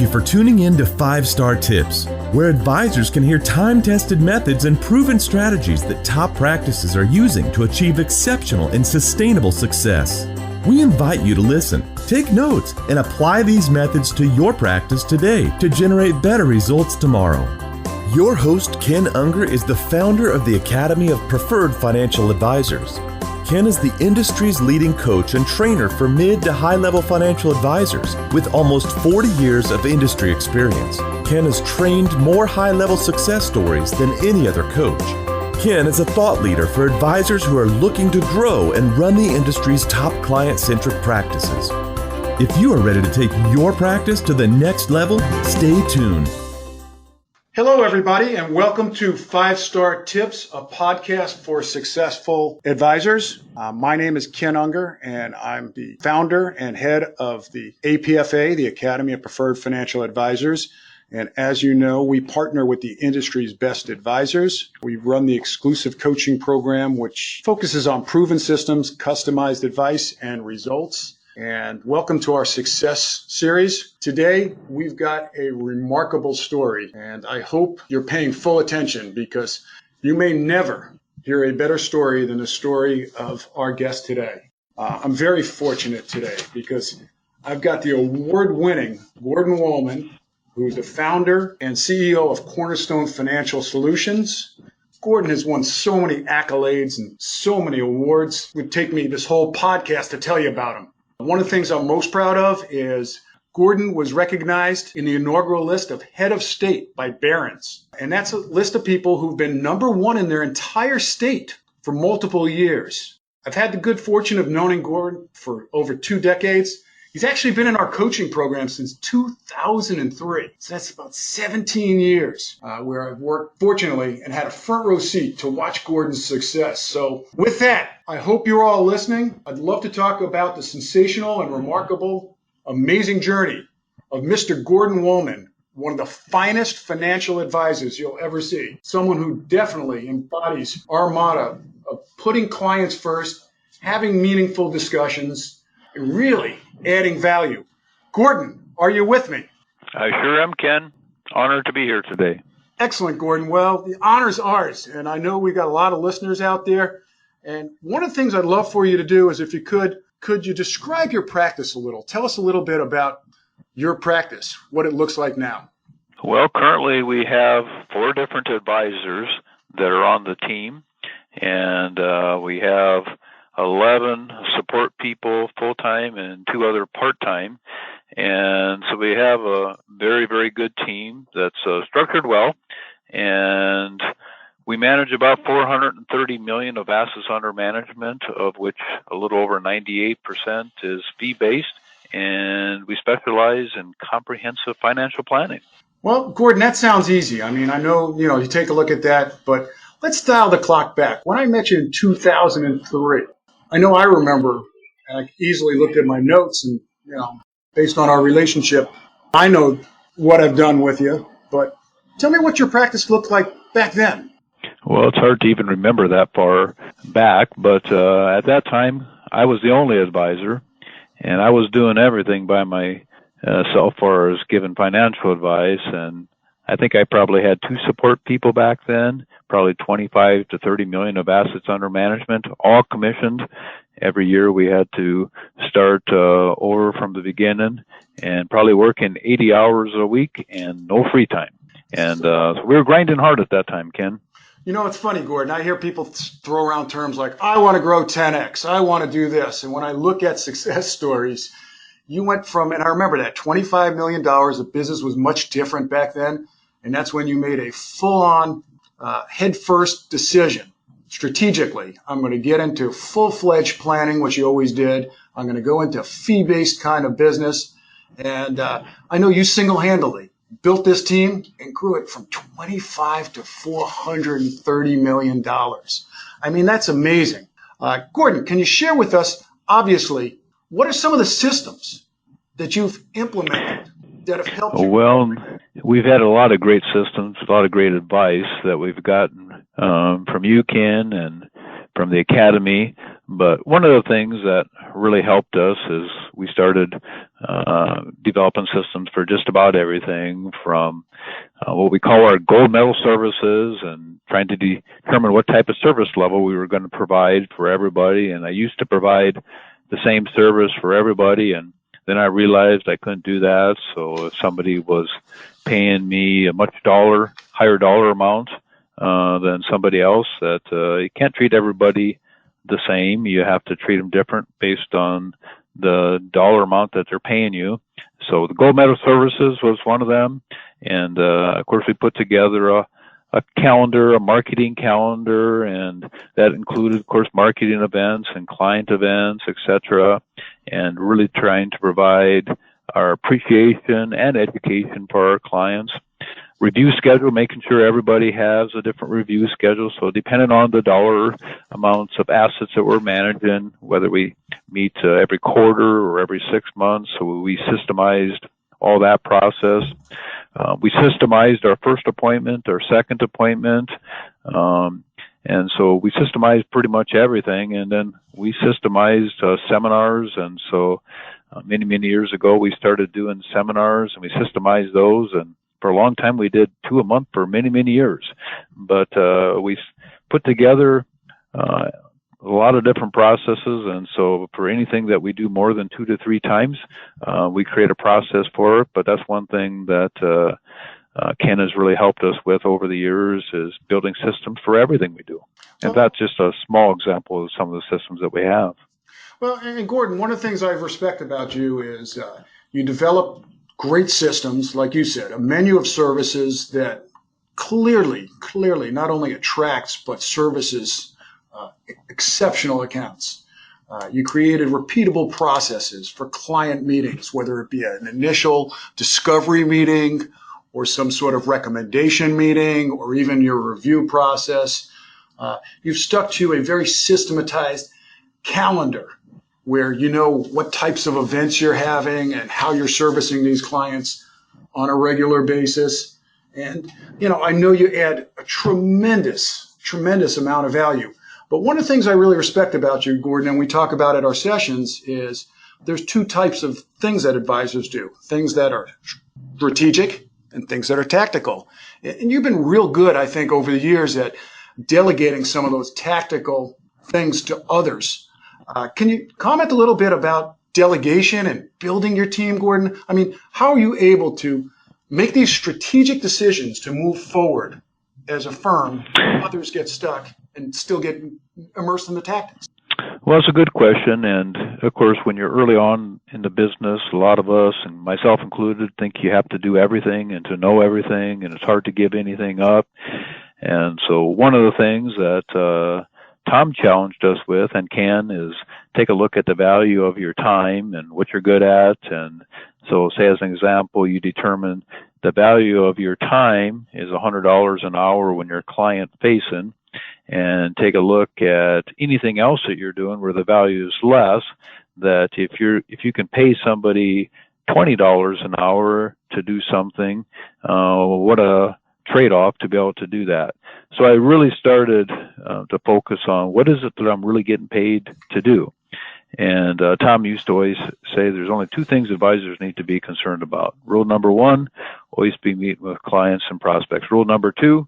Thank you for tuning in to 5-Star Tips, where advisors can hear time-tested methods and proven strategies that top practices are using to achieve exceptional and sustainable success. We invite you to listen, take notes, and apply these methods to your practice today to generate better results tomorrow. Your host, Ken Unger, is the founder of the Academy of Preferred Financial Advisors. Ken is the industry's leading coach and trainer for mid to high-level financial advisors with almost 40 years of industry experience. Ken has trained more high-level success stories than any other coach. Ken is a thought leader for advisors who are looking to grow and run the industry's top client-centric practices. If you are ready to take your practice to the next level, stay tuned. Hello, everybody, and welcome to 5-Star Tips, a podcast for successful advisors. My name is Ken Unger, and I'm the founder and head of the APFA, the Academy of Preferred Financial Advisors. And as you know, we partner with the industry's best advisors. We run the exclusive coaching program, which focuses on proven systems, customized advice, and results. And welcome to our success series. Today, we've got a remarkable story, and I hope you're paying full attention because you may never hear a better story than the story of our guest today. I'm very fortunate today because I've got the award-winning Gordon Wollman, who's the founder and CEO of Cornerstone Financial Solutions. Gordon has won so many accolades and so many awards. It would take me this whole podcast to tell you about him. One of the things I'm most proud of is Gordon was recognized in the inaugural list of Head of State by Barron's. And that's a list of people who've been number one in their entire state for multiple years. I've had the good fortune of knowing Gordon for over 2 decades. He's actually been in our coaching program since 2003. So that's about 17 years where I've worked, fortunately, and had a front row seat to watch Gordon's success. So with that, I hope you're all listening. I'd love to talk about the sensational and remarkable, amazing journey of Mr. Gordon Wollman, one of the finest financial advisors you'll ever see. Someone who definitely embodies our motto of putting clients first, having meaningful discussions, and really adding value. Gordon, are you with me? I sure am, Ken. Honored to be here today. Excellent, Gordon. Well, the honor's ours, and I know we got a lot of listeners out there. And one of the things I'd love for you to do is, if you could you describe your practice a little? Tell us a little bit about your practice, what it looks like now. Well, currently we have 4 different advisors that are on the team, and we have 11 support people full-time and 2 other part-time. And so we have a very, very good team that's structured well, and we manage about $430 million of assets under management, of which a little over 98% is fee-based, and we specialize in comprehensive financial planning. Well, Gordon, that sounds easy. I mean, I know, you take a look at that, but let's dial the clock back. When I met you in 2003, I know I remember, and I easily looked at my notes and, based on our relationship, I know what I've done with you, but tell me what your practice looked like back then. Well, it's hard to even remember that far back, but at that time, I was the only advisor, and I was doing everything by myself as far as giving financial advice, and I think I probably had 2 support people back then, probably 25 to 30 million of assets under management, all commissioned. Every year we had to start over from the beginning and probably working 80 hours a week and no free time. And so we were grinding hard at that time, Ken. It's funny, Gordon. I hear people throw around terms like, I want to grow 10X. I want to do this. And when I look at success stories, you went from, and I remember that, $25 million of business was much different back then. And that's when you made a full-on head-first decision. Strategically, I'm going to get into full-fledged planning, which you always did. I'm going to go into fee-based kind of business. And I know you single-handedly built this team and grew it from 25 to $430 million. I mean, that's amazing. Gordon, can you share with us, obviously, what are some of the systems that you've implemented that have helped you? Well, we've had a lot of great systems, a lot of great advice that we've gotten from you, Ken, and from the Academy. But one of the things that really helped us is we started developing systems for just about everything from what we call our gold medal services and trying to determine what type of service level we were going to provide for everybody. And I used to provide the same service for everybody, and then I realized I couldn't do that. So if somebody was paying me a much higher dollar amount than somebody else, that you can't treat everybody the same. You have to treat them different based on the dollar amount that they're paying you. So the gold medal services was one of them. And of course, we put together a calendar, a marketing calendar, and that included, of course, marketing events and client events, etc., and really trying to provide our appreciation and education for our clients. Review schedule, making sure everybody has a different review schedule. So depending on the dollar amounts of assets that we're managing, whether we meet every quarter or every 6 months, so we systemized all that process. We systemized our first appointment, our second appointment, and so we systemized pretty much everything. And then we systemized seminars, and so many years ago we started doing seminars, and we systemized those. And for a long time, we did 2 a month for many years. But we put together a lot of different processes, and so for anything that we do more than 2 to 3 times, we create a process for it. But that's one thing that Ken has really helped us with over the years, is building systems for everything we do. And that's just a small example of some of the systems that we have. Well, and Gordon, one of the things I respect about you is you develop great systems, like you said, a menu of services that clearly not only attracts but services exceptional accounts. You created repeatable processes for client meetings, whether it be an initial discovery meeting or some sort of recommendation meeting or even your review process. You've stuck to a very systematized calendar where you know what types of events you're having and how you're servicing these clients on a regular basis. And, I know you add a tremendous amount of value. But one of the things I really respect about you, Gordon, and we talk about at our sessions, is there's 2 types of things that advisors do. Things that are strategic and things that are tactical. And you've been real good, I think, over the years at delegating some of those tactical things to others. Can you comment a little bit about delegation and building your team, Gordon? I mean, how are you able to make these strategic decisions to move forward as a firm when others get stuck and still get immersed in the tactics? Well, it's a good question. And of course, when you're early on in the business, a lot of us, and myself included, think you have to do everything and to know everything, and it's hard to give anything up. And so one of the things that Tom challenged us with, and Ken, is take a look at the value of your time and what you're good at. And so say, as an example, you determine the value of your time is $100 an hour when you're client facing, and take a look at anything else that you're doing where the value is less, that if you can pay somebody $20 an hour to do something, what a trade-off to be able to do that. So I really started to focus on what is it that I'm really getting paid to do. And Tom used to always say there's only 2 things advisors need to be concerned about. Rule number 1, always be meeting with clients and prospects. Rule number 2,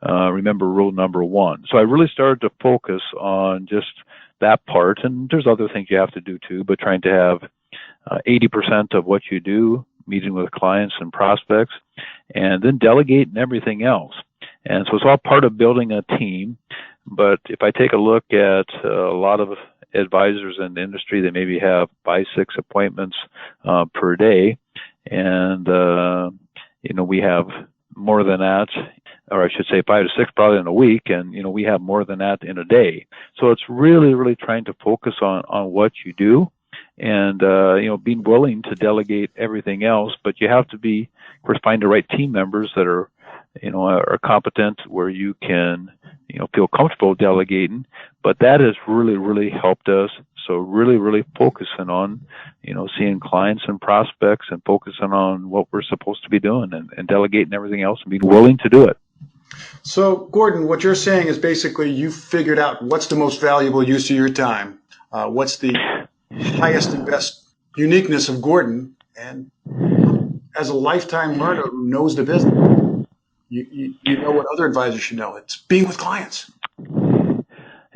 remember rule number 1. So I really started to focus on just that part, and there's other things you have to do too, but trying to have 80% of what you do, meeting with clients and prospects, and then delegating everything else. And so it's all part of building a team. But if I take a look at a lot of advisors in the industry, they maybe have 5-6 appointments per day, and we have more than that, or I should say 5 to 6 probably in a week, and we have more than that in a day. So it's really trying to focus on what you do, and being willing to delegate everything else. But you have to be, of course, find the right team members that are competent, where you can feel comfortable delegating. But that has really helped us. So really focusing on seeing clients and prospects and focusing on what we're supposed to be doing, and delegating everything else and being willing to do it. So, Gordon, what you're saying is basically you figured out what's the most valuable use of your time, what's the highest and best uniqueness of Gordon, and as a lifetime learner who knows the business, you know what other advisors should know. It's being with clients.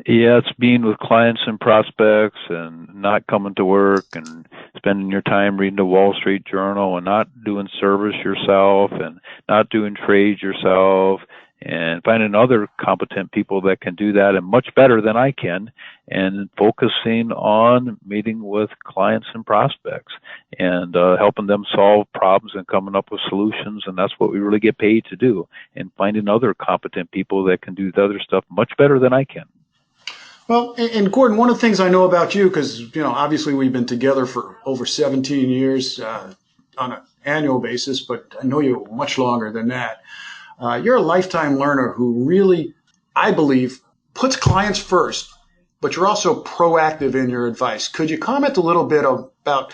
Yeah, it's being with clients and prospects and not coming to work and spending your time reading the Wall Street Journal and not doing service yourself and not doing trades yourself and finding other competent people that can do that and much better than I can, and focusing on meeting with clients and prospects and helping them solve problems and coming up with solutions. And that's what we really get paid to do, and finding other competent people that can do the other stuff much better than I can. Well, and Gordon, one of the things I know about you, because, obviously we've been together for over 17 years on an annual basis, but I know you much longer than that. You're a lifetime learner who really, I believe, puts clients first, but you're also proactive in your advice. Could you comment a little bit about,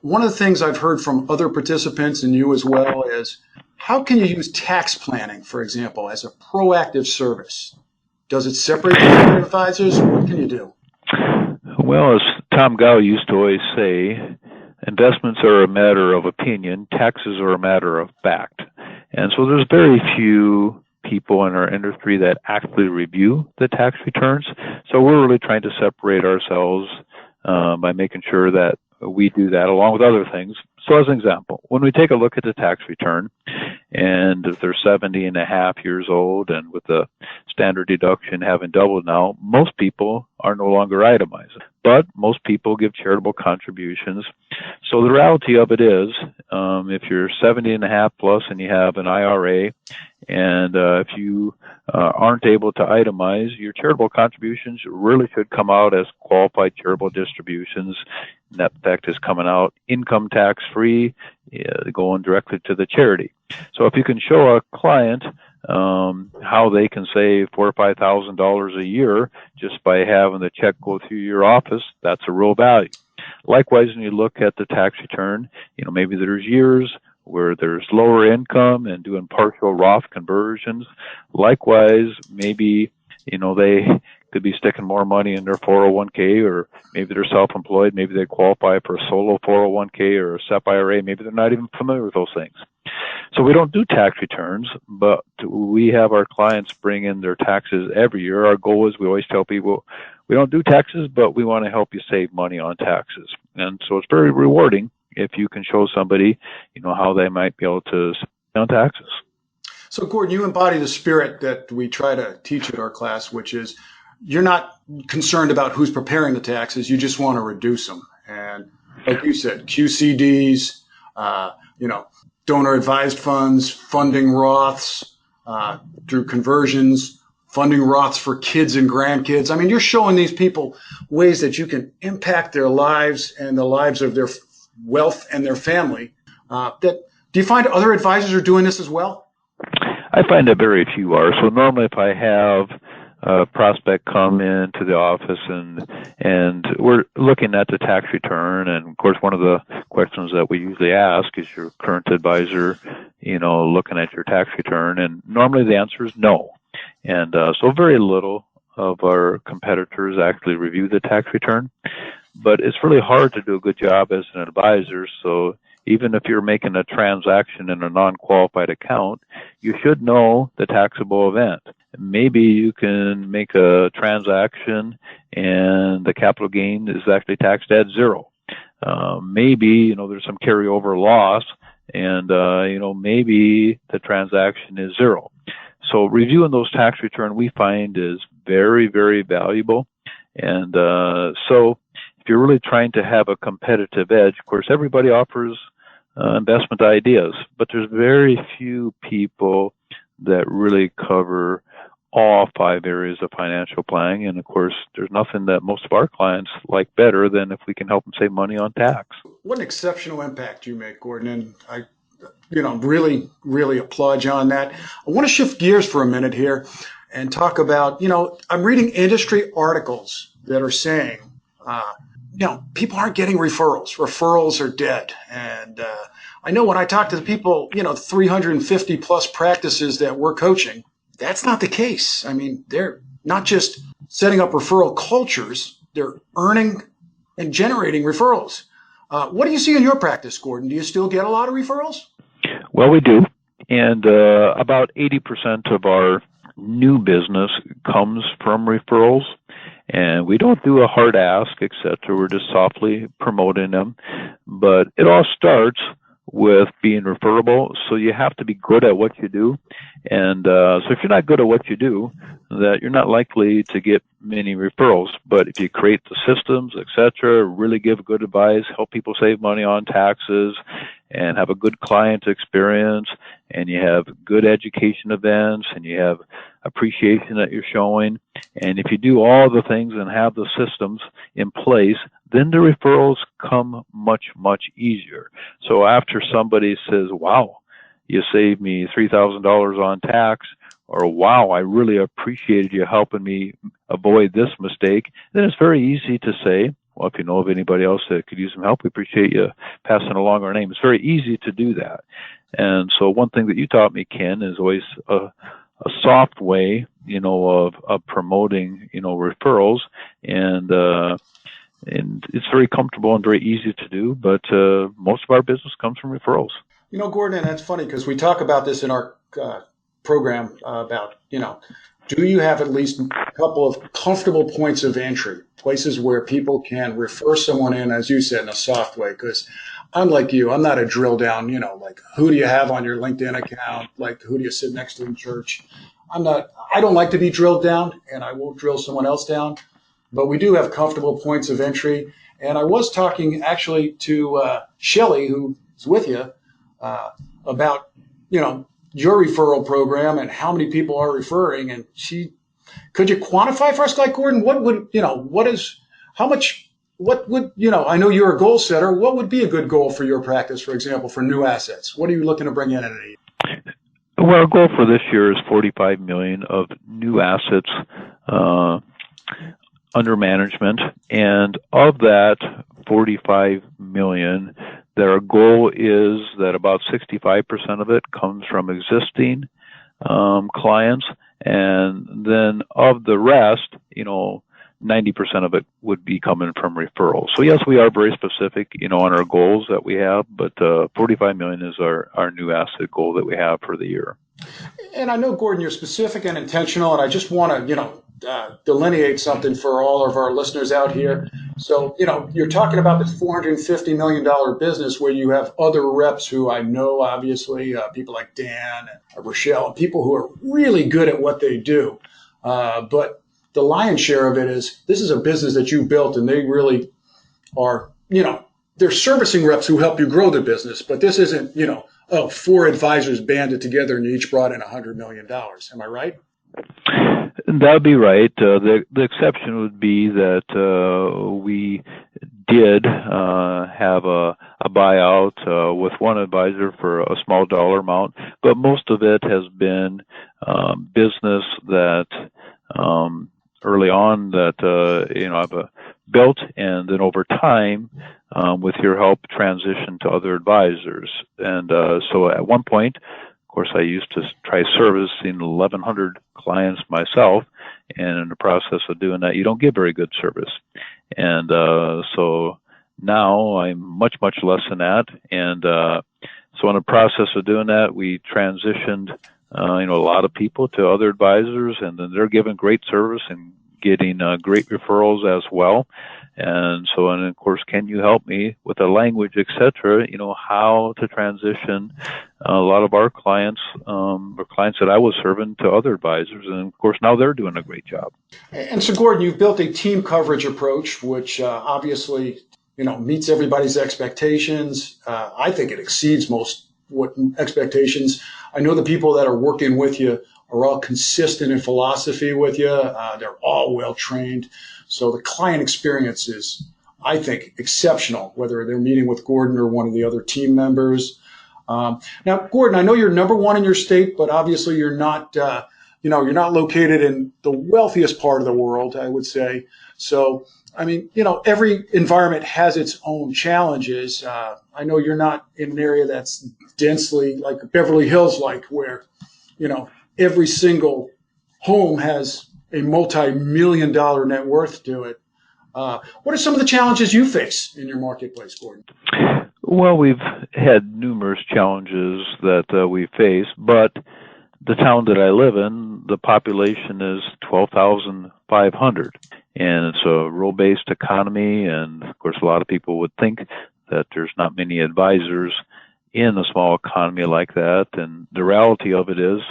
one of the things I've heard from other participants and you as well is, how can you use tax planning, for example, as a proactive service? Does it separate you from advisors? What can you do? Well, as Tom Gow used to always say, investments are a matter of opinion, taxes are a matter of fact. And so there's very few people in our industry that actually review the tax returns. So we're really trying to separate ourselves by making sure that we do that along with other things. So as an example, when we take a look at the tax return, and if they're 70 and a half years old and with the standard deduction having doubled now, most people are no longer itemized. But most people give charitable contributions. So the reality of it is, if you're 70 and a half plus and you have an IRA, and if you aren't able to itemize, your charitable contributions really should come out as qualified charitable distributions. And that fact is coming out income tax free, going directly to the charity. So if you can show a client how they can save $4,000 or $5,000 a year just by having the check go through your office, that's a real value. Likewise, when you look at the tax return, maybe there's years where there's lower income and doing partial Roth conversions. Likewise, maybe, they could be sticking more money in their 401k, or maybe they're self-employed. Maybe they qualify for a solo 401k or a SEP IRA. Maybe they're not even familiar with those things. So we don't do tax returns, but we have our clients bring in their taxes every year. Our goal is, we always tell people, we don't do taxes, but we want to help you save money on taxes. And so it's very rewarding if you can show somebody, how they might be able to save on taxes. So, Gordon, you embody the spirit that we try to teach at our class, which is you're not concerned about who's preparing the taxes. You just want to reduce them. And like you said, QCDs, donor advised funds, funding Roths through conversions, funding Roths for kids and grandkids. I mean, you're showing these people ways that you can impact their lives and the lives of their wealth and their family. Do you find other advisors are doing this as well? I find that very few are. So normally if I have a prospect come into the office and we're looking at the tax return, and of course one of the questions that we usually ask is your current advisor, looking at your tax return, and normally the answer is no. And so very little of our competitors actually review the tax return, but it's really hard to do a good job as an advisor. So even if you're making a transaction in a non-qualified account, you should know the taxable event. Maybe you can make a transaction and the capital gain is actually taxed at zero. Maybe, there's some carryover loss, and, maybe the transaction is zero. So reviewing those tax return we find is very, very valuable. And so if you're really trying to have a competitive edge, of course, everybody offers investment ideas, but there's very few people that really cover all 5 areas of financial planning. And of course, there's nothing that most of our clients like better than if we can help them save money on tax. What an exceptional impact you make, Gordon. And I really, really applaud you on that. I want to shift gears for a minute here and talk about, I'm reading industry articles that are saying, people aren't getting referrals. Referrals are dead. And I know when I talk to the people, 350 plus practices that we're coaching, that's not the case. I mean, they're not just setting up referral cultures, they're earning and generating referrals. What do you see in your practice, Gordon? Do you still get a lot of referrals? Well, we do. And about 80% of our new business comes from referrals. And we don't do a hard ask, etc. We're just softly promoting them. But it all starts with being referable. So you have to be good at what you do. And so if you're not good at what you do, that you're not likely to get many referrals. But if you create the systems, etc., really give good advice, help people save money on taxes, and have a good client experience, and you have good education events, and you have appreciation that you're showing, and if you do all the things and have the systems in place, then the referrals come much, much easier. So after somebody says, wow, you saved me $3,000 on tax, or wow, I really appreciated you helping me avoid this mistake, then it's very easy to say, well, if you know of anybody else that could use some help, we appreciate you passing along our name. It's very easy to do that. And so one thing that you taught me, Ken, is always a soft way, of promoting, referrals, and it's very comfortable and very easy to do, but most of our business comes from referrals. Gordon, and that's funny because we talk about this in our program about, do you have at least a couple of comfortable points of entry, places where people can refer someone in, as you said, in a soft way? Because unlike you, I'm not a drill down, like who do you have on your LinkedIn account? Like who do you sit next to in church? I don't like to be drilled down, and I won't drill someone else down, but we do have comfortable points of entry. And I was talking actually to Shelley, who's with you, about, your referral program and how many people are referring. And could you quantify for us, like Gordon, what would, I know you're a goal setter. What would be a good goal for your practice, for example, for new assets? What are you looking to bring in a year? Well, our goal for this year is $45 million of new assets under management. And of that $45 million, that our goal is that about 65% of it comes from existing clients, and then of the rest, 90% of it would be coming from referrals. So yes, we are very specific, on our goals that we have, but $45 million is our new asset goal that we have for the year. And I know, Gordon, you're specific and intentional, and I just want to, delineate something for all of our listeners out here. So, you're talking about this $450 million business where you have other reps who I know, obviously, people like Dan and Rochelle, and people who are really good at what they do. But the lion's share of it is this is a business that you built, and they really are, they're servicing reps who help you grow the business. But this isn't, 4 advisors banded together and you each brought in $100 million. Am I right? That would be right. The exception would be that we did have a buyout with one advisor for a small dollar amount, but most of it has been business that early on that I've built, and then over time, with your help, transitioned to other advisors. And so at one point, of course, I used to try servicing 1,100 clients myself, and in the process of doing that, you don't get very good service. And so now I'm much, much less than that. And so in the process of doing that, we transitioned, a lot of people to other advisors, and then they're giving great service and getting great referrals as well. And so, and of course, can you help me with the language, et cetera, how to transition a lot of our clients, or clients that I was serving, to other advisors. And of course, now they're doing a great job. And so, Gordon, you've built a team coverage approach, which obviously, meets everybody's expectations. I think it exceeds most expectations. I know the people that are working with you are all consistent in philosophy with you. They're all well trained. So the client experience is, I think, exceptional, whether they're meeting with Gordon or one of the other team members. Now, Gordon, I know you're number one in your state, but obviously you're not, you're not located in the wealthiest part of the world, I would say. So I mean, every environment has its own challenges. I know you're not in an area that's densely like Beverly Hills, like where, every single home has a multi-million-dollar net worth to it. What are some of the challenges you face in your marketplace, Gordon? Well, we've had numerous challenges that we face, but the town that I live in, the population is 12,500, and it's a rural-based economy, and of course a lot of people would think that there's not many advisors in a small economy like that, and the reality of it is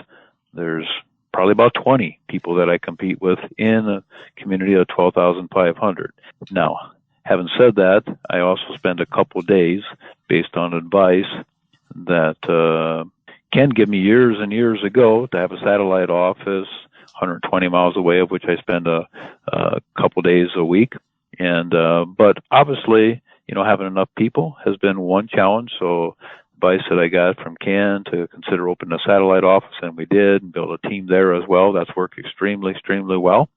there's probably about 20 people that I compete with in a community of 12,500. Now, having said that, I also spend a couple days based on advice that can give me years and years ago to have a satellite office 120 miles away, of which I spend a couple days a week. And but obviously, having enough people has been one challenge. So advice that I got from Ken to consider opening a satellite office, and we did, and build a team there as well. That's worked extremely well.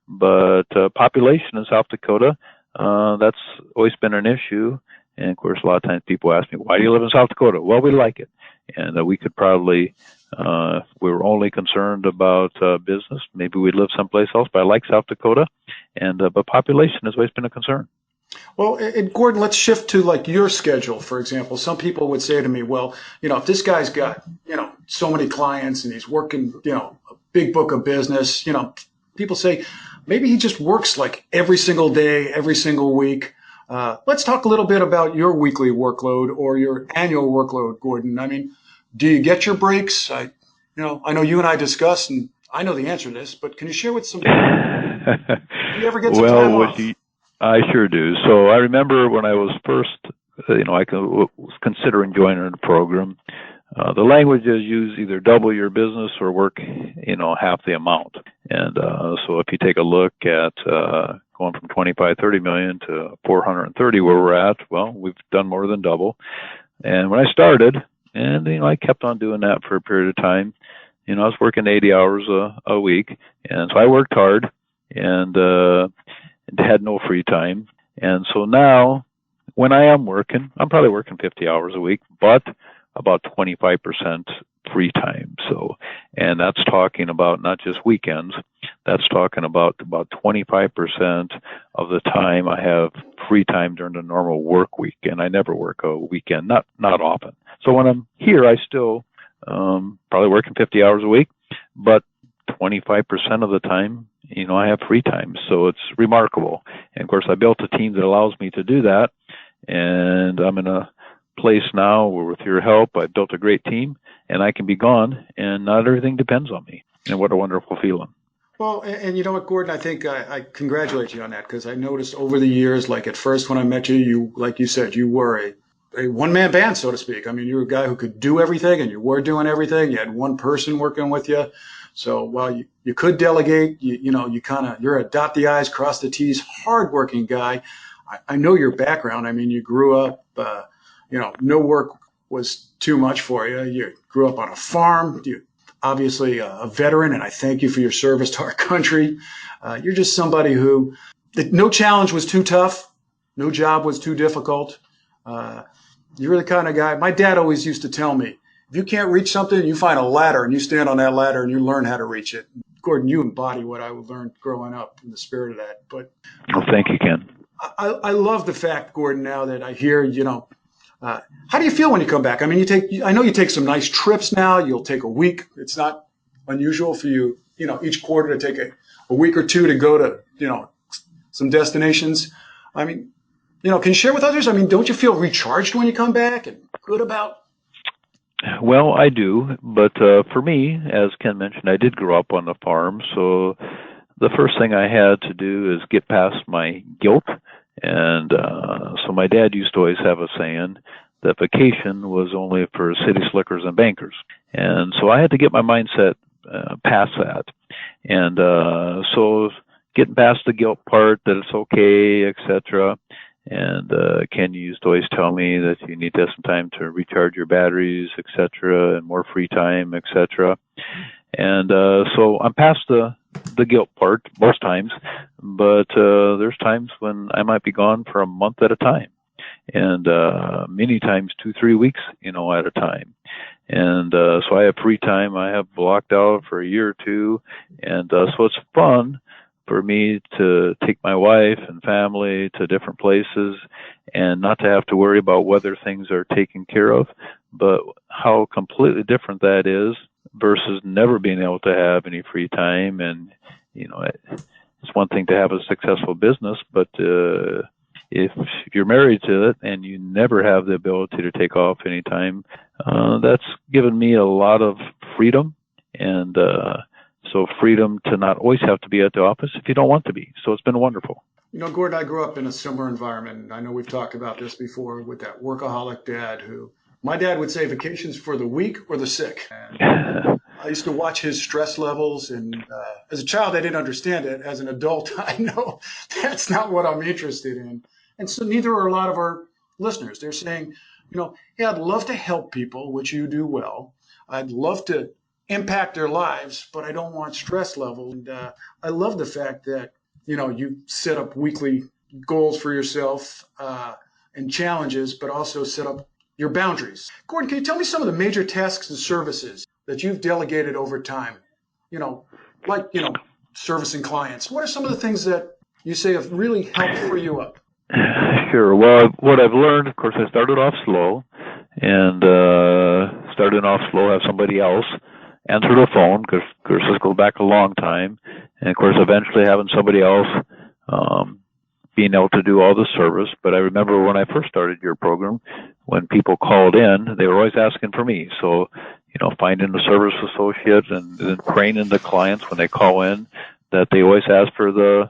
But population in South Dakota, that's always been an issue. And of course, a lot of times people ask me, why do you live in South Dakota? Well, we like it. And we could probably, if we were only concerned about business, maybe we'd live someplace else, but I like South Dakota. And but population has always been a concern. Well, and Gordon, let's shift to like your schedule, for example. Some people would say to me, well, if this guy's got, so many clients and he's working, a big book of business, people say maybe he just works like every single day, every single week. Let's talk a little bit about your weekly workload or your annual workload, Gordon. I mean, do you get your breaks? I know you and I discussed, and I know the answer to this, but can you share with some? Do you ever get some time off? I sure do. So I remember when I was first, I was considering joining the program. The language is use either double your business or work, half the amount. And so if you take a look at going from 25-30 million to 430 where we're at, well, we've done more than double. And when I started, and I kept on doing that for a period of time, I was working 80 hours a week, and so I worked hard and had no free time. And so now, when I am working, I'm probably working 50 hours a week, but about 25% free time. So, and that's talking about not just weekends. That's talking about 25% of the time I have free time during the normal work week, and I never work a weekend, not often. So when I'm here, I still probably working 50 hours a week, but 25% of the time, I have free time. So it's remarkable. And of course, I built a team that allows me to do that, and I'm in a place now where with your help, I built a great team, and I can be gone, and not everything depends on me. And what a wonderful feeling. Well, and you know what, Gordon, I think I congratulate you on that, because I noticed over the years, like at first when I met you, like you said, you were a one-man band, so to speak. I mean, you were a guy who could do everything, and you were doing everything. You had one person working with you. So while you could delegate, you're a dot the I's, cross the T's, hardworking guy. I know your background. I mean, you grew up, no work was too much for you. You grew up on a farm. You're obviously a veteran, and I thank you for your service to our country. You're just somebody who, no challenge was too tough. No job was too difficult. You're the kind of guy, my dad always used to tell me, if you can't reach something, you find a ladder and you stand on that ladder and you learn how to reach it. Gordon, you embody what I learned growing up in the spirit of that. But well, thank you, Ken. I love the fact, Gordon, now that I hear, how do you feel when you come back? I mean, I know you take some nice trips now. You'll take a week. It's not unusual for you, each quarter to take a week or two to go to, some destinations. I mean, can you share with others? I mean, don't you feel recharged when you come back and good about? Well, I do, but for me, as Ken mentioned, I did grow up on the farm, so the first thing I had to do is get past my guilt, and so my dad used to always have a saying that vacation was only for city slickers and bankers, and so I had to get my mindset past that, and so getting past the guilt part that it's okay, etc. And Ken used to always tell me that you need to have some time to recharge your batteries, etc., and more free time, etc. And so I'm past the the guilt part most times, but there's times when I might be gone for a month at a time, and many times 2-3 weeks, at a time. And so I have free time I have blocked out for a year or two, and so it's fun for me to take my wife and family to different places and not to have to worry about whether things are taken care of, but how completely different that is versus never being able to have any free time. And, it's one thing to have a successful business, but if you're married to it and you never have the ability to take off any time, that's given me a lot of freedom, and so freedom to not always have to be at the office if you don't want to be. So it's been wonderful. Gordon, I grew up in a similar environment. I know we've talked about this before with that workaholic dad my dad would say vacations for the weak or the sick. And I used to watch his stress levels, and as a child, I didn't understand it. As an adult, I know that's not what I'm interested in. And so neither are a lot of our listeners. They're saying, hey, I'd love to help people, which you do well. I'd love to impact their lives, but I don't want stress levels. And I love the fact that, you set up weekly goals for yourself and challenges, but also set up your boundaries. Gordon, can you tell me some of the major tasks and services that you've delegated over time? Servicing clients. What are some of the things that you say have really helped free you up? Sure. Well, what I've learned, of course, I started off slow, and have somebody else answer the phone, because this goes back a long time, and of course, eventually having somebody else being able to do all the service. But I remember when I first started your program, when people called in, they were always asking for me. So, finding the service associate and then training the clients when they call in, that they always ask for the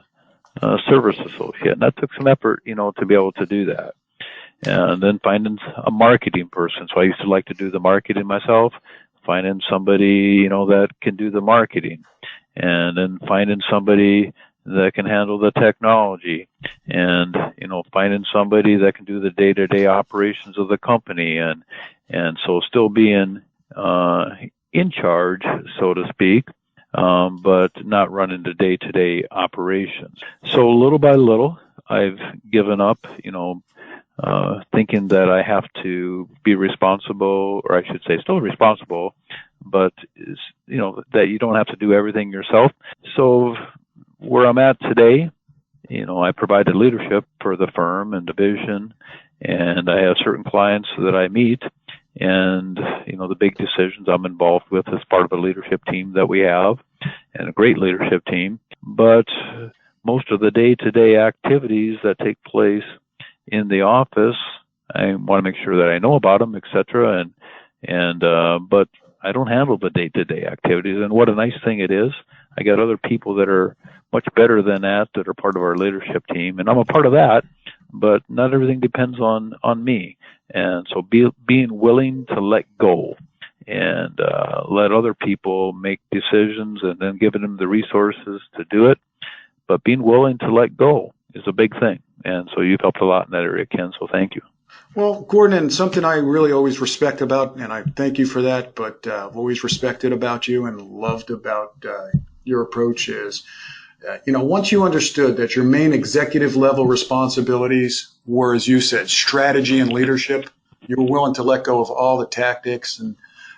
service associate. And that took some effort, to be able to do that. And then finding a marketing person. So I used to like to do the marketing myself, finding somebody, that can do the marketing, and then finding somebody that can handle the technology, and, finding somebody that can do the day-to-day operations of the company. And so still being in charge, so to speak, but not running the day-to-day operations. So little by little, I've given up, thinking that I have to be responsible, or I should say still responsible, but, that you don't have to do everything yourself. So where I'm at today, I provided leadership for the firm and division, and I have certain clients that I meet, and, the big decisions I'm involved with as part of a leadership team that we have, and a great leadership team. But most of the day-to-day activities that take place in the office, I want to make sure that I know about them, etc. But I don't handle the day-to-day activities. And what a nice thing it is. I got other people that are much better than that are part of our leadership team, and I'm a part of that, but not everything depends on me. And so being willing to let go and let other people make decisions, and then giving them the resources to do it, but being willing to let go is a big thing. And so you've helped a lot in that area, Ken, so thank you. Well, Gordon, and something I really always respect about, and I thank you for that, but I've always respected about you and loved about your approach is, once you understood that your main executive level responsibilities were, as you said, strategy and leadership, you were willing to let go of all the tactics, and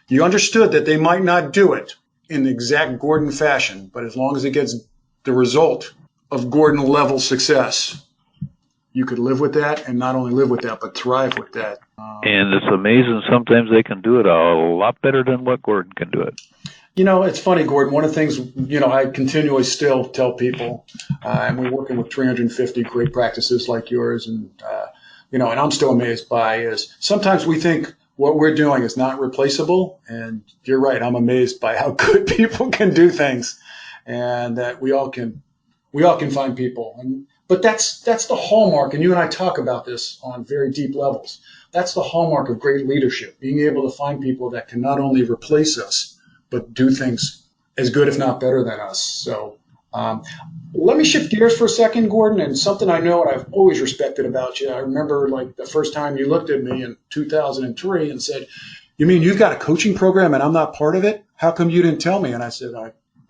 you understood that they might not do it in the exact Gordon fashion, but as long as it gets the result of Gordon level success, you could live with that, and not only live with that, but thrive with that. And it's amazing. Sometimes they can do it a lot better than what Gordon can do it. It's funny, Gordon. One of the things, I continually still tell people, and we're working with 350 great practices like yours, and, and I'm still amazed by is sometimes we think what we're doing is not replaceable. And you're right. I'm amazed by how good people can do things, and that we all can find people. But that's the hallmark. And you and I talk about this on very deep levels. That's the hallmark of great leadership, being able to find people that can not only replace us, but do things as good, if not better than us. So let me shift gears for a second, Gordon, and something I know and I've always respected about you. I remember the first time you looked at me in 2003 and said, "You mean you've got a coaching program and I'm not part of it? How come you didn't tell me?" And I said,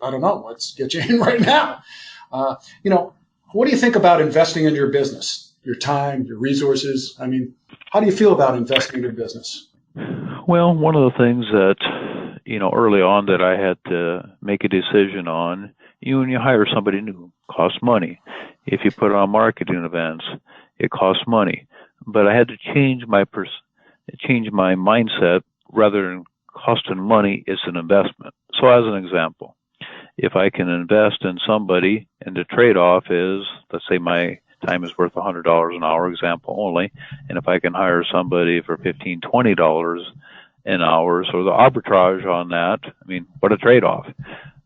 I don't know. Let's get you in right now. What do you think about investing in your business, your time, your resources? I mean, how do you feel about investing in your business? Well, one of the things that, early on that I had to make a decision on, when you hire somebody new, it costs money. If you put on marketing events, it costs money. But I had to change my mindset. Rather than costing money, it's an investment. So as an example, if I can invest in somebody and the trade-off is, let's say my time is worth $100 an hour, example only, and if I can hire somebody for $15, $20 an hour, so the arbitrage on that, I mean, what a trade-off.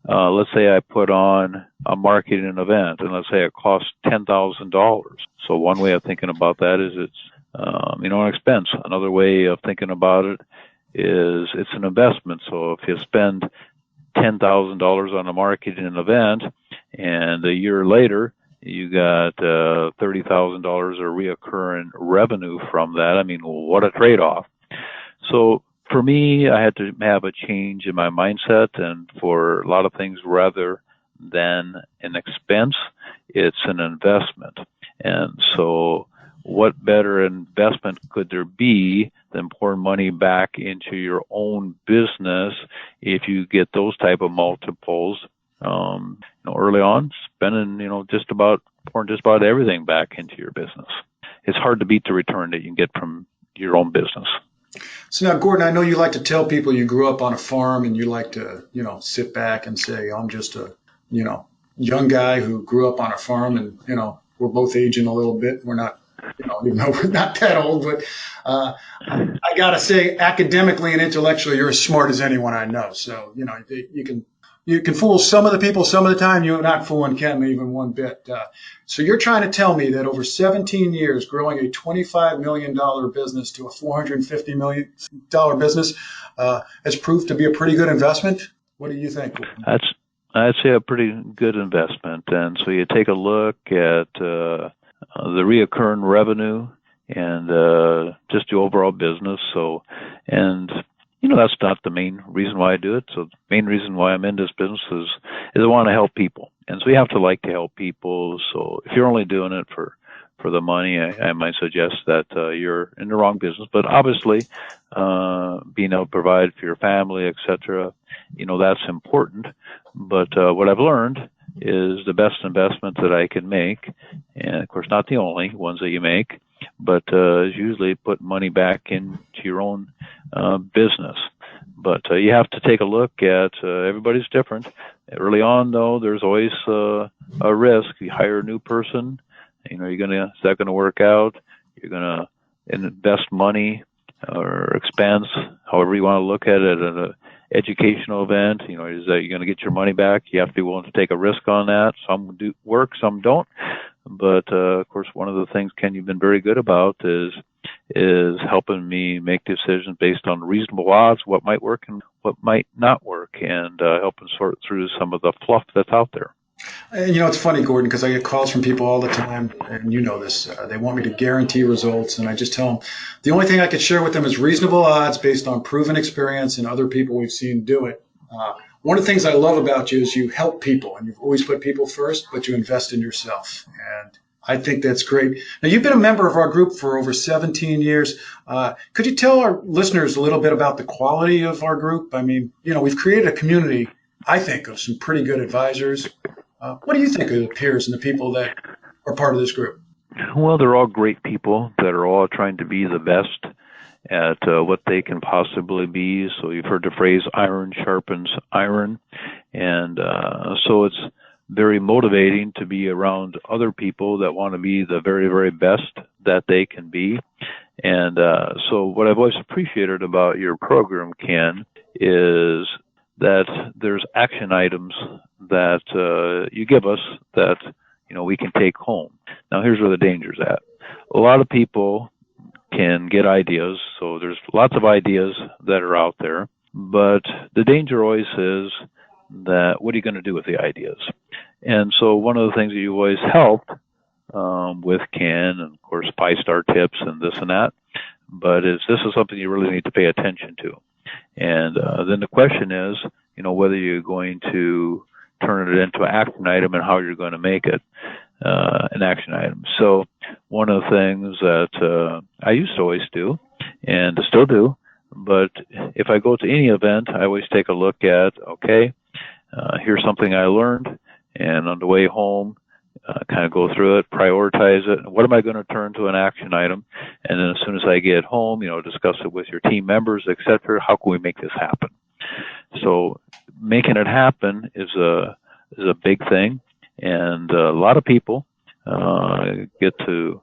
Let's say I put on a marketing event, and let's say it costs $10,000. So one way of thinking about that is it's, an expense. Another way of thinking about it is it's an investment. So if you spend $10,000 on a marketing event, and a year later you got $30,000 of reoccurring revenue from that, I mean, what a trade-off. So for me, I had to have a change in my mindset, and for a lot of things, rather than an expense, it's an investment. And so what better investment could there be than pouring money back into your own business if you get those type of multiples early on, spending pouring just about everything back into your business. It's hard to beat the return that you can get from your own business. So now, Gordon, I know you like to tell people you grew up on a farm, and you like to sit back and say, I'm just a young guy who grew up on a farm, and we're both aging a little bit. We're not, even though we're not that old, but I got to say, academically and intellectually, you're as smart as anyone I know. So, you can fool some of the people some of the time. You're not fooling Ken even one bit. So you're trying to tell me that over 17 years, growing a $25 million business to a $450 million business has proved to be a pretty good investment? What do you think? I'd say a pretty good investment. And so you take a look at the reoccurring revenue and just the overall business. That's not the main reason why I do it. So the main reason why I'm in this business is I want to help people. And so you have to like to help people. So if you're only doing it for the money, I might suggest that you're in the wrong business. But obviously, being able to provide for your family, etc., that's important. But what I've learned is the best investment that I can make, and of course not the only ones that you make, but is usually put money back into your own business. But you have to take a look at everybody's different. Early on, though, there's always a risk. You hire a new person, is that gonna work out? You're gonna invest money or expense, however you want to look at it, at an educational event. Is that you're going to get your money back? You have to be willing to take a risk on that. Some do work, some don't. But of course, one of the things, Ken, you've been very good about is helping me make decisions based on reasonable odds, what might work and what might not work, and helping sort through some of the fluff that's out there. And it's funny, Gordon, because I get calls from people all the time, and this. They want me to guarantee results, and I just tell them the only thing I could share with them is reasonable odds based on proven experience and other people we've seen do it. One of the things I love about you is you help people, and you've always put people first, but you invest in yourself. And I think that's great. Now, you've been a member of our group for over 17 years. Could you tell our listeners a little bit about the quality of our group? I mean, we've created a community, I think, of some pretty good advisors. What do you think of the peers and the people that are part of this group? Well, they're all great people that are all trying to be the best at what they can possibly be. So you've heard the phrase iron sharpens iron. And so it's very motivating to be around other people that want to be the very, very best that they can be. And so what I've always appreciated about your program, Ken, is that there's action items that you give us that we can take home. Now here's where the danger's at. A lot of people can get ideas, so there's lots of ideas that are out there, but the danger always is that what are you going to do with the ideas? And so one of the things that you always help with, Ken, and of course 5-star tips and this and that, but this is something you really need to pay attention to. And then the question is, whether you're going to turn it into an action item and how you're going to make it an action item. So one of the things that I used to always do, and still do, but if I go to any event, I always take a look at, okay, here's something I learned, and on the way home, kind of go through it, prioritize it. What am I going to turn to an action item? And then as soon as I get home, discuss it with your team members, etc. How can we make this happen? So making it happen is a big thing, and a lot of people get to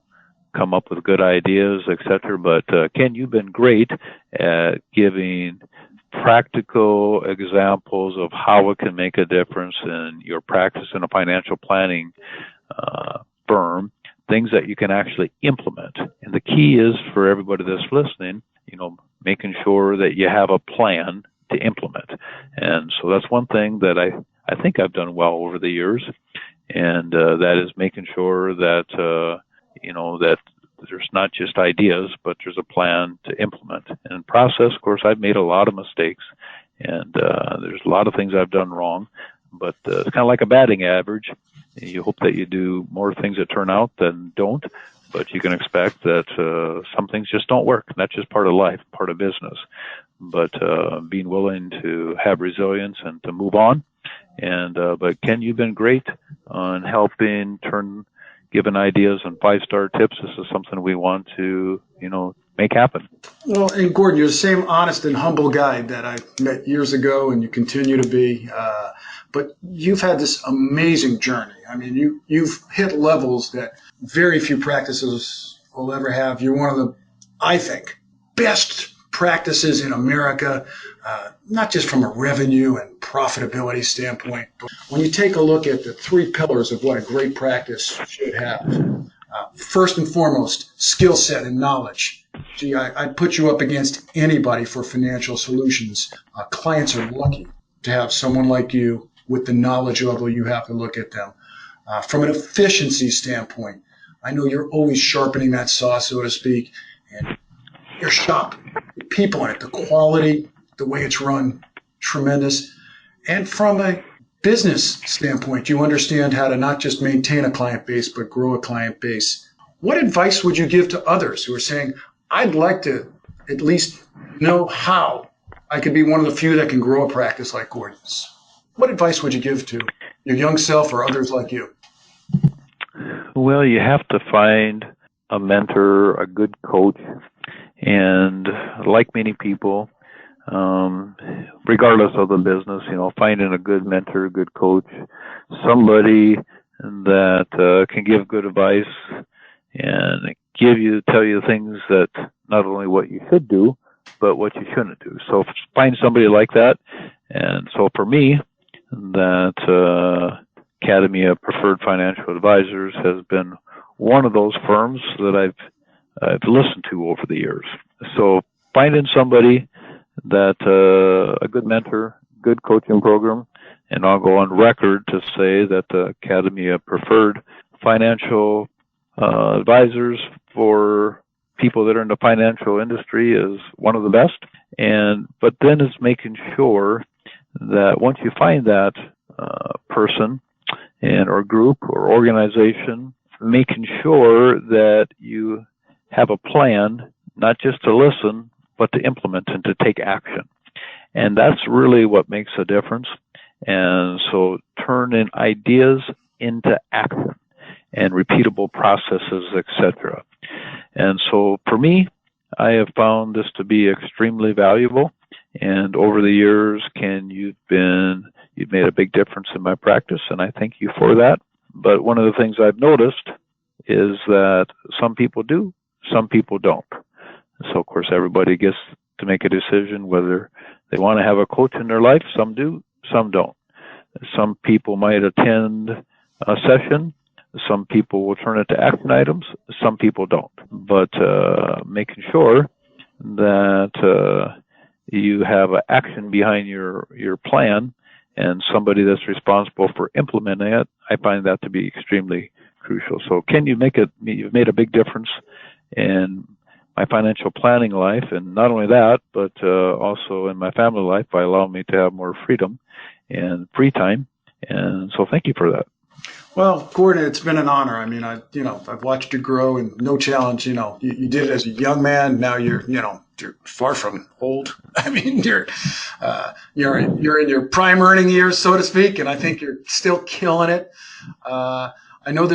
come up with good ideas, etc. But Ken, you've been great at giving practical examples of how it can make a difference in your practice in a financial planning firm, things that you can actually implement. And the key is for everybody that's listening, making sure that you have a plan to implement. And so that's one thing that I think I've done well over the years, and that is making sure that that there's not just ideas, but there's a plan to implement. And in process, of course, I've made a lot of mistakes, and there's a lot of things I've done wrong, but it's kind of like a batting average. You hope that you do more things that turn out than don't, but you can expect that some things just don't work. And that's just part of life, part of business. But being willing to have resilience and to move on. And but Ken, you've been great on helping giving ideas and 5-star tips. This is something we want to, make happen. Well, and Gordon, you're the same honest and humble guy that I met years ago, and you continue to be. But you've had this amazing journey. I mean, you've hit levels that very few practices will ever have. You're one of the, I think, best practices in America, not just from a revenue and profitability standpoint, but when you take a look at the 3 pillars of what a great practice should have. First and foremost, skill set and knowledge. Gee, I'd put you up against anybody for financial solutions. Clients are lucky to have someone like you with the knowledge level you have to look at them. From an efficiency standpoint, I know you're always sharpening that saw, so to speak, and your shop, the people in it, the quality, the way it's run, tremendous. And from a business standpoint, you understand how to not just maintain a client base, but grow a client base. What advice would you give to others who are saying, I'd like to at least know how I could be one of the few that can grow a practice like Gordon's? What advice would you give to your young self or others like you? Well, you have to find a mentor, a good coach, and like many people, regardless of the business, finding a good mentor, good coach, somebody that can give good advice and tell you things that not only what you should do, but what you shouldn't do. So find somebody like that. And so for me, that Academy of Preferred Financial Advisors has been one of those firms that I've listened to over the years. So finding somebody that a good mentor, good coaching program, and I'll go on record to say that the Academy of Preferred Financial Advisors for people that are in the financial industry is one of the best. But then it's making sure that once you find that person or group or organization, making sure that you have a plan, not just to listen, but to implement and to take action. And that's really what makes a difference. And so turning ideas into action and repeatable processes, etc. And so for me, I have found this to be extremely valuable. And over the years, Ken, you've made a big difference in my practice, and I thank you for that. But one of the things I've noticed is that some people do, some people don't. So, of course, everybody gets to make a decision whether they want to have a coach in their life. Some do, some don't. Some people might attend a session. Some people will turn it to action items. Some people don't. But making sure that you have an action behind your plan and somebody that's responsible for implementing it, I find that to be extremely crucial. So, Ken, you've made a big difference in my financial planning life, and not only that, but also in my family life by allowing me to have more freedom and free time And so thank you for that. Well, Gordon, it's been an honor. I mean, I've watched you grow, and no challenge. You did it as a young man. Now you're far from old. I mean, you're in your prime earning years, so to speak, and I think you're still killing it. I know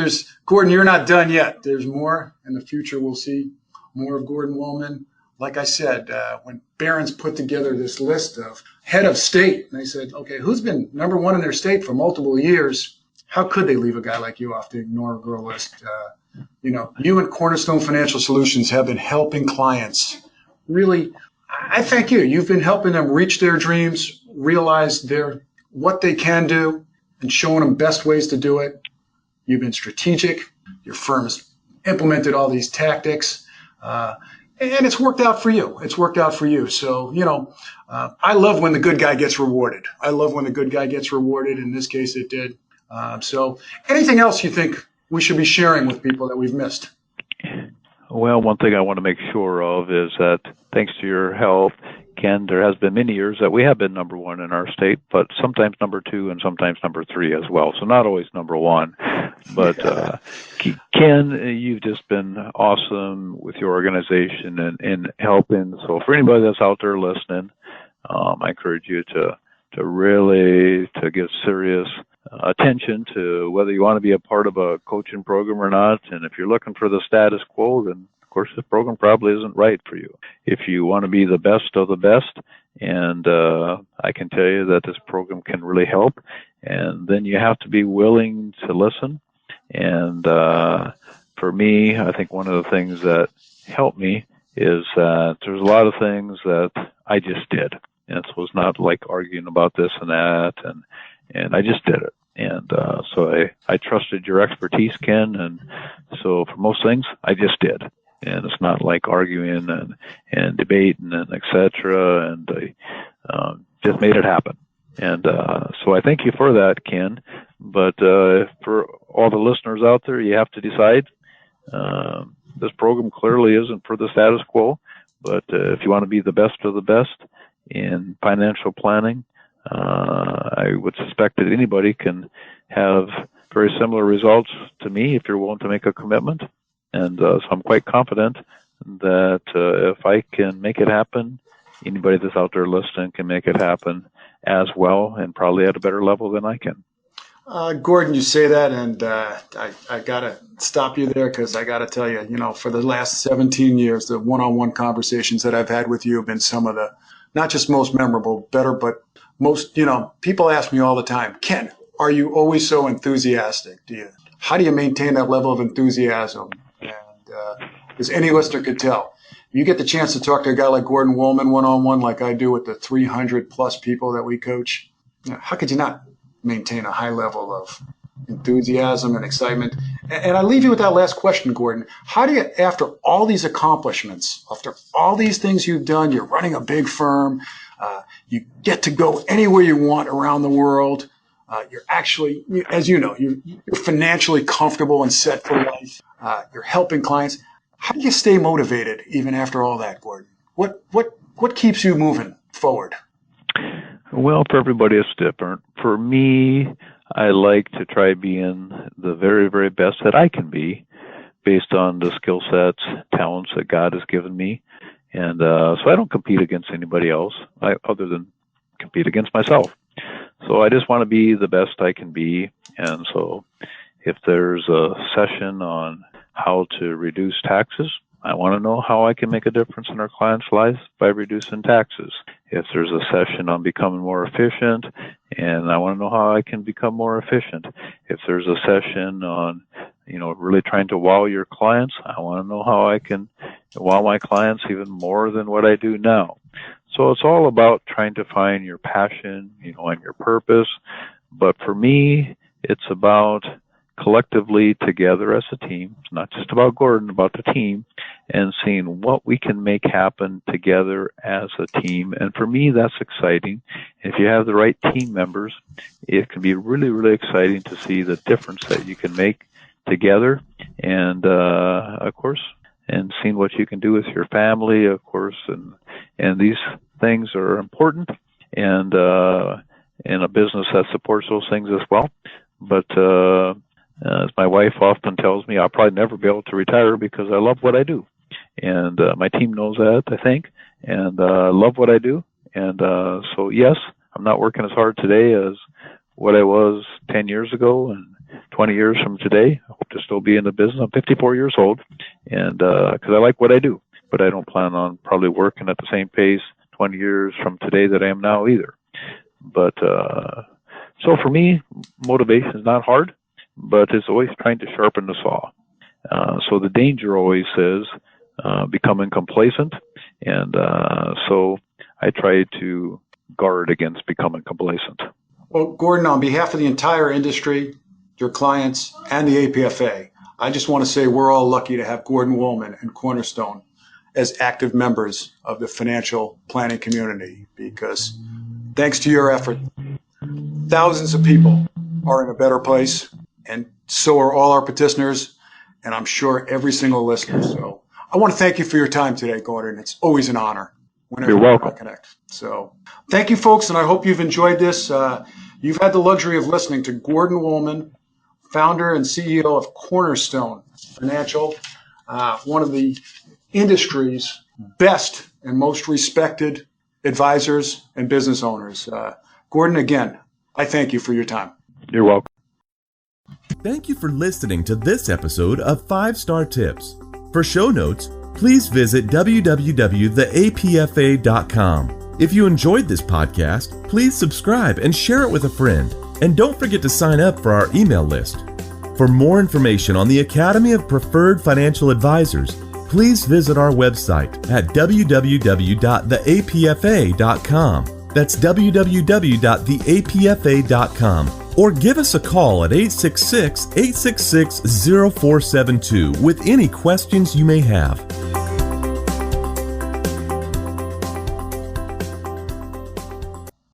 Gordon, you're not done yet. There's more in the future. We'll see more of Gordon Wollman. Like I said, when Barron's put together this list of head of state, and they said, okay, who's been number one in their state for multiple years? How could they leave a guy like you off the ignore or grow list? You and Cornerstone Financial Solutions have been helping clients. Really, I thank you. You've been helping them reach their dreams, realize what they can do, and showing them best ways to do it. You've been strategic. Your firm has implemented all these tactics, and it's worked out for you. It's worked out for you. So, I love when the good guy gets rewarded. In this case, it did. So anything else you think we should be sharing with people that we've missed? Well, one thing I want to make sure of is that thanks to your help, Ken, there has been many years that we have been number one in our state, but sometimes number two and sometimes number three as well. So not always number one. But Ken, you've just been awesome with your organization and helping. So for anybody that's out there listening, I encourage you to really give serious attention to whether you want to be a part of a coaching program or not. And if you're looking for the status quo, then of course this program probably isn't right for you. If you want to be the best of the best, and I can tell you that this program can really help, and then you have to be willing to listen. And for me, I think one of the things that helped me is that there's a lot of things that I just did. And so it's not like arguing about this and that, and I just did it. And so I trusted your expertise, Ken, and so for most things, I just did. And it's not like arguing and debating and et cetera, and I just made it happen. And so I thank you for that, Ken. But for all the listeners out there, you have to decide. This program clearly isn't for the status quo, but if you want to be the best of the best in financial planning, I would suspect that anybody can have very similar results to me if you're willing to make a commitment. And so I'm quite confident that if I can make it happen, anybody that's out there listening can make it happen as well, and probably at a better level than I can. Gordon, you say that, and I got to stop you there because I got to tell you, for the last 17 years, the one-on-one conversations that I've had with you have been some of the not just most memorable, better, but most, people ask me all the time, Ken, are you always so enthusiastic? How do you maintain that level of enthusiasm? And as any listener could tell, you get the chance to talk to a guy like Gordon Wollman one-on-one like I do with the 300 plus people that we coach. How could you not maintain a high level of enthusiasm and excitement? And I leave you with that last question, Gordon. How do you, after all these accomplishments, after all these things you've done, you're running a big firm, you get to go anywhere you want around the world, you're actually, as you know, you're financially comfortable and set for life, you're helping clients. How do you stay motivated even after all that, Gordon? What keeps you moving forward? Well, for everybody it's different. For me, I like to try being the very, very best that I can be based on the skill sets, talents that God has given me. And so I don't compete against anybody else other than compete against myself. So I just want to be the best I can be. And so if there's a session on how to reduce taxes, I want to know how I can make a difference in our clients' lives by reducing taxes. If there's a session on becoming more efficient, and I want to know how I can become more efficient. If there's a session on, really trying to wow your clients, I want to know how I can wow my clients even more than what I do now. So it's all about trying to find your passion, and your purpose. But for me, it's about collectively together as a team. It's not just about Gordon, about the team, and seeing what we can make happen together as a team. And for me, that's exciting. If you have the right team members, it can be really, really exciting to see the difference that you can make together. And, of course, and seeing what you can do with your family, of course, and these things are important. And in a business that supports those things as well. But as my wife often tells me, I'll probably never be able to retire because I love what I do. And my team knows that, I think, and love what I do. And so, yes, I'm not working as hard today as what I was 10 years ago and 20 years from today. I hope to still be in the business. I'm 54 years old, and because I like what I do, but I don't plan on probably working at the same pace 20 years from today that I am now either. But so for me, motivation is not hard, but it's always trying to sharpen the saw. So the danger always is becoming complacent, and so I try to guard against becoming complacent. Well, Gordon, on behalf of the entire industry, your clients, and the APFA, I just want to say we're all lucky to have Gordon Wollman and Cornerstone as active members of the financial planning community, because thanks to your effort, thousands of people are in a better place, and so are all our petitioners, and I'm sure every single listener. So I want to thank you for your time today, Gordon. It's always an honor whenever You're welcome. I connect. So thank you, folks, and I hope you've enjoyed this. You've had the luxury of listening to Gordon Wollman, founder and CEO of Cornerstone Financial, one of the industry's best and most respected advisors and business owners. Gordon, again, I thank you for your time. You're welcome. Thank you for listening to this episode of 5-Star Tips. For show notes, please visit www.theapfa.com. If you enjoyed this podcast, please subscribe and share it with a friend. And don't forget to sign up for our email list. For more information on the Academy of Preferred Financial Advisors, please visit our website at www.theapfa.com. That's www.theapfa.com. Or give us a call at 866-866-0472 with any questions you may have.